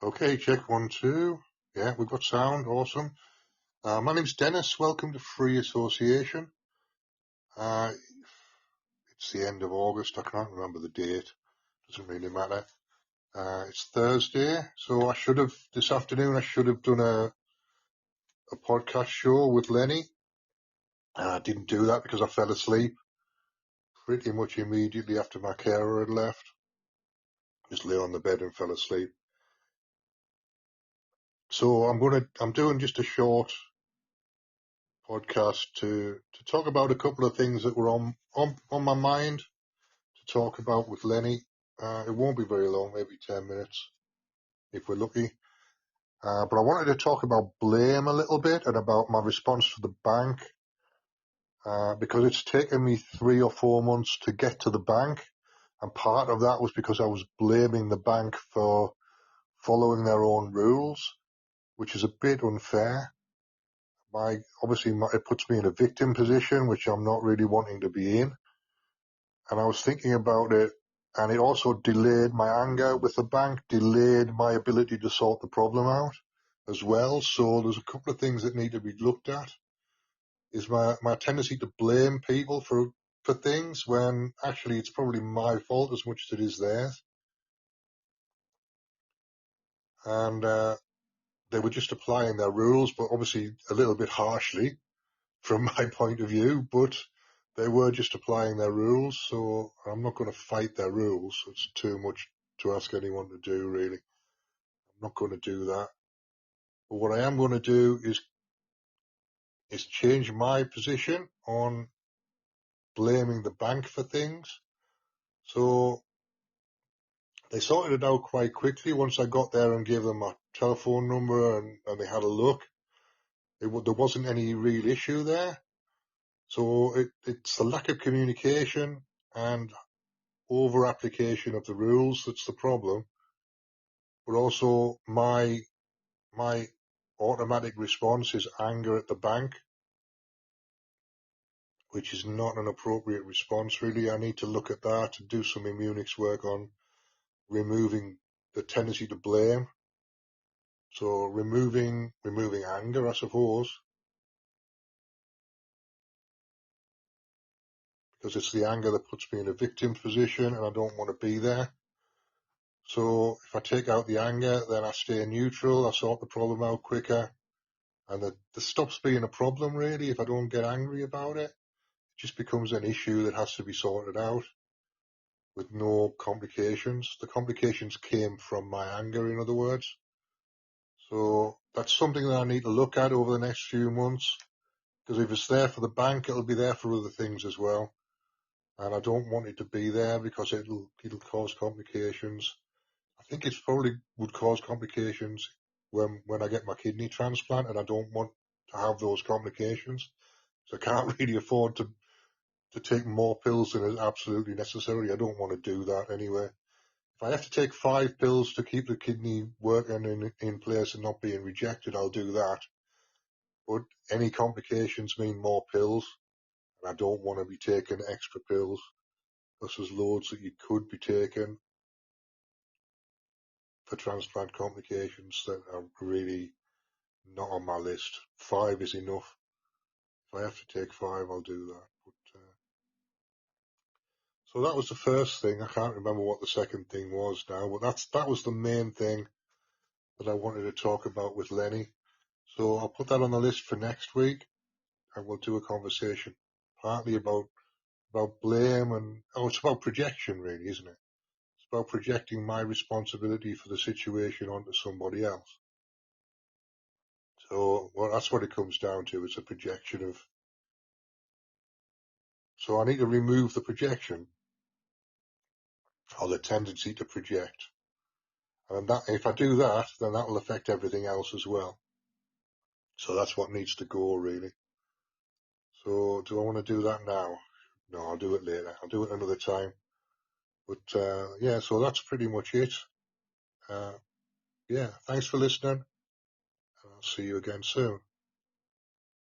Okay, check 1, 2. Yeah, we've got sound. Awesome. My name's Dennis. Welcome to Free Association. It's the end of August. I can't remember the date. Doesn't really matter. It's Thursday, so this afternoon, I should have done a podcast show with Lenny. I didn't do that because I fell asleep pretty much immediately after my carer had left. Just lay on the bed and fell asleep. So I'm doing just a short podcast to talk about a couple of things that were on my mind to talk about with Lenny. It won't be very long, maybe 10 minutes if we're lucky. But I wanted to talk about blame a little bit and about my response to the bank, because it's taken me 3 or 4 months to get to the bank. And part of that was because I was blaming the bank for following their own rules, which is a bit unfair. It puts me in a victim position, which I'm not really wanting to be in. And I was thinking about it, and it also delayed my anger with the bank, delayed my ability to sort the problem out as well. So there's a couple of things that need to be looked at. Is my tendency to blame people for things when actually it's probably my fault as much as it is theirs. And they were just applying their rules, but obviously a little bit harshly from my point of view, but they were just applying their rules, so I'm not going to fight their rules. It's too much to ask anyone to do, really. I'm not going to do that. But what I am going to do is change my position on blaming the bank for things. So they sorted it out quite quickly once I got there and gave them my telephone number and they had a look. There wasn't any real issue there. So it's the lack of communication and over application of the rules that's the problem, but also my automatic response is anger at the bank, which is not an appropriate response, really. I need to look at that and do some Immunix work on removing the tendency to blame. So removing anger, I suppose, because it's the anger that puts me in a victim position and I don't want to be there. So if I take out the anger, then I stay neutral, I sort the problem out quicker, and it stops being a problem, really. If I don't get angry about it, it just becomes an issue that has to be sorted out with no complications. The complications came from my anger, in other words. So that's something that I need to look at over the next few months, because if it's there for the bank, it'll be there for other things as well. And I don't want it to be there because it'll cause complications. I think it probably would cause complications when I get my kidney transplant, and I don't want to have those complications. So I can't really afford to take more pills than is absolutely necessary. I don't want to do that anyway. If I have to take 5 pills to keep the kidney working in place and not being rejected, I'll do that. But any complications mean more pills, and I don't want to be taking extra pills, because there's loads that you could be taking for transplant complications that are really not on my list. 5 is enough. If I have to take 5, I'll do that. But so that was the first thing. I can't remember what the second thing was now, but that was the main thing that I wanted to talk about with Lenny. So I'll put that on the list for next week, and we'll do a conversation partly about blame and it's about projection, really, isn't it? It's about projecting my responsibility for the situation onto somebody else. So that's what it comes down to. It's a projection of. So I need to remove the projection, or the tendency to project. And if I do that, then that will affect everything else as well. So that's what needs to go, really. So do I want to do that now? No, I'll do it later. I'll do it another time. But yeah, so that's pretty much it. Yeah, thanks for listening, and I'll see you again soon.